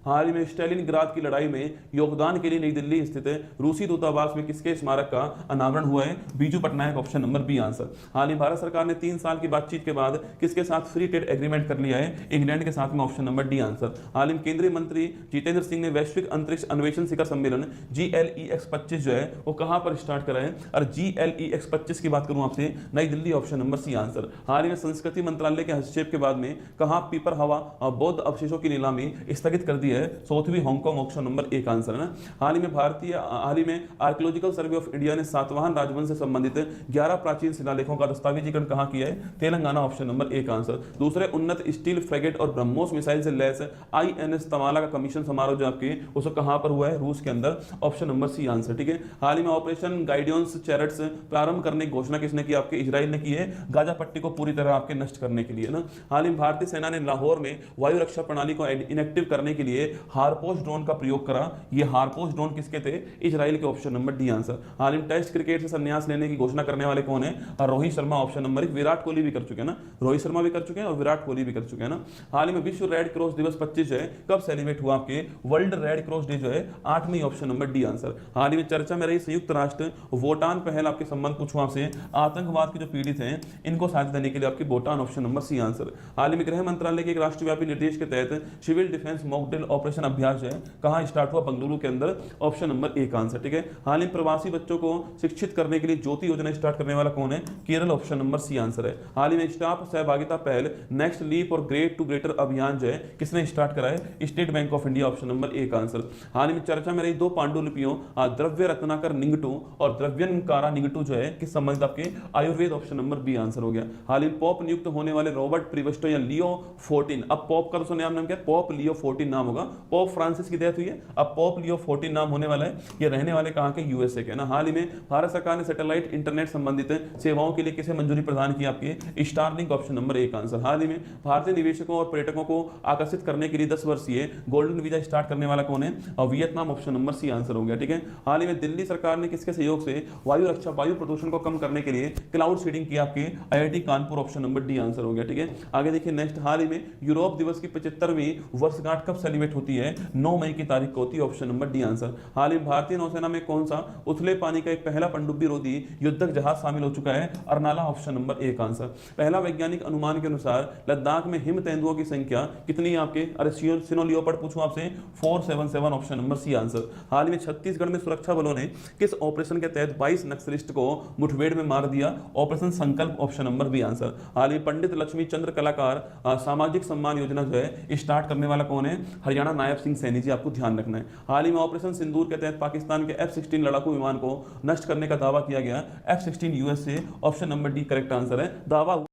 हाल ही में स्टालिनग्राद की लड़ाई में योगदान के लिए नई दिल्ली स्थित रूसी दूतावास में किसके स्मारक का अनावरण हुआ है? Biju Patnaik, option number B answer. हाल ही भारत सरकार ने 3 साल की बातचीत के बाद किसके साथ फ्री ट्रेड एग्रीमेंट कर लिया है? इंग्लैंड के साथ में, ऑप्शन नंबर डी आंसर। हाल ही में केंद्रीय मंत्री जितेंद्र सिंह ने वैश्विक अंतरिक्ष अन्वेषण शिखर सम्मेलन GLEX-25 जो है वो कहां पर स्टार्ट करा है? और GLEX-25 की बात करूं आपसे, Nai Delhi, option number C answer. हाल ही में संस्कृति मंत्रालय के हस्तक्षेप के बाद में कहां पीपर हवा बौद्ध अवशेषों की नीलामी स्थगित कर दी है? चौथी हांगकांग, ऑप्शन नंबर एक आंसर है ना। हाल ही में आर्कियोलॉजिकल सर्वे ऑफ इंडिया ने सातवाहन राजवंश से संबंधित 11 प्राचीन शिलालेखों का दस्तावेजीकरण कहां किया है? तेलंगाना, ऑप्शन नंबर एक आंसर। दूसरे उन्नत स्टील फ्रेगेट और ब्रह्मोस मिसाइल से लैस INS तमाला का कमीशन समारोह जो आपके उसको कहां पर हुआ है? रूस के अंदर, ऑप्शन नंबर सी आंसर, ठीक है। हाल ही में ऑपरेशन गाइडियंस चैरिट्स प्रारंभ करने की घोषणा किसने की? आपके इजराइल ने की है, गाजा पट्टी को पूरी तरह आपके नष्ट करने के लिए ना। हाल ही में भारतीय सेना ने लाहौर में वायु रक्षा प्रणाली को इनएक्टिव करने के लिए हारपोस ड्रोन का प्रयोग करा। ये हारपोस ड्रोन किसके थे? इजराइल के, ऑप्शन नंबर डी आंसर। हाल ही में टेस्ट क्रिकेट से संन्यास लेने की घोषणा करने वाले कौन है? रोहित शर्मा, ऑप्शन नंबर एक। विराट कोहली भी कर चुके हैं ना, रोहित शर्मा भी कर चुके हैं और विराट कोहली भी कर चुके हैं ना। हाल ही में विश्व रेड क्रॉस दिवस 25 है, कब सेलिब्रेट हुआ आपके? वर्ल्ड रेड क्रॉस डे जो है 8 मई, ऑप्शन नंबर डी आंसर। हाल ही में चर्चा में रही संयुक्त राष्ट्र वोटान पहल आपके संबंध पूछूं आपसे, आतंकवाद के जो पीड़ित हैं इनको सहायता देने के लिए आपके Bhutan, option number C answer. हाल ही में गृह मंत्रालय के एक राष्ट्रव्यापी निर्देश के तहत civil defence mock drill operation Abhyas जो है कहां स्टार्ट हुआ? बंगलुरु के अंदर, ऑप्शन नंबर ए का आंसर। ठीक है, हाल ही में प्रवासी बच्चों को शिक्षित करने के लिए ज्योति योजना स्टार्ट करने वाला कौन है? Kerala, option number C answer है। हाल ही में स्टाफ सहभागिता पहल नेक्स्ट लीप और ग्रेट टू ग्रेटर अभियान जो है किसने स्टार्ट करा है? State Bank of India, option number A का आंसर। हाल ही में चर्चा में रही दो पांडुलिपियों द्रव्य रत्नाकर निंगटू और द्रव्यंकारा निंगटू जो है किस संबंधित? आपके Ayurveda, option number B answer हो गया। हाल ही में पॉप नियुक्त होने वाले रॉबर्ट प्रिवेस्टो या लियो 14, अब पॉप का तो नाम क्या है? पॉप लियो 14 नाम होगा। पॉप फ्रांसिस की डेथ हुई है, अब पॉप लियो 14 नाम होने वाला है। ये रहने वाले कहां के? यूएसए के ना। हाल ही में भारत सरकार ने सैटेलाइट इंटरनेट संबंधित सेवाओं के लिए किसे मंजूरी प्रदान की? आपकी स्टारलिंक, ऑप्शन नंबर ए का आंसर। हाल ही में भारतीय निवेशकों और पर्यटकों को आकर्षित करने के लिए 10 वर्षीय गोल्डन वीजा स्टार्ट करने वाला कौन है? और Vietnam, option number C answer हो गया। ठीक है, हाल ही में दिल्ली सरकार ने किसके सहयोग से वायु प्रदूषण को कम करने के लिए क्लाउड सीडिंग की? आपके IIT Kanpur, option number D answer हो गया। ठीक है, आगे देखिए नेक्स्ट। हाल ही में यूरोप दिवस की 75वीं वर्षगांठ कब सेलिब्रेट होती है? 9 मई की तारीख को होती है, ऑप्शन नंबर डी आंसर। हाल ही में भारतीय नौसेना में कौन सा उथले पानी का एक पहला पनडुब्बी रोधी युद्धक जहाज शामिल हो चुका है? अर्नाला, ऑप्शन नंबर ए का आंसर। पहला वैज्ञानिक अनुमान के अनुसार लद्दाख में हिम तेंदुओं की संख्या कितनी है? आपके अरे सिनो लियोपर्ड पूछूं आपसे, 477, ऑप्शन नंबर सी आंसर। हाल ही में छत्तीसगढ़ में सुरक्षा बलों ने किस ऑपरेशन के तहत 22 नक्सलिस्ट को मुठभेड़ में मार दिया? ऑपरेशन संकल्प, ऑप्शन नंबर बी आंसर। हाल ही पंडित लक्ष्मी चंद्र कलाकार सामाजिक सम्मान योजना जो है स्टार्ट करने वाला कौन है? हरियाणा नायब सिंह सैनी जी, आपको ध्यान रखना है। हाल ही में ऑपरेशन सिंदूर के तहत पाकिस्तान के F-16 लड़ाकू विमान को नष्ट करने का दावा किया गया। F-16 USA, option number D correct answer है। दावा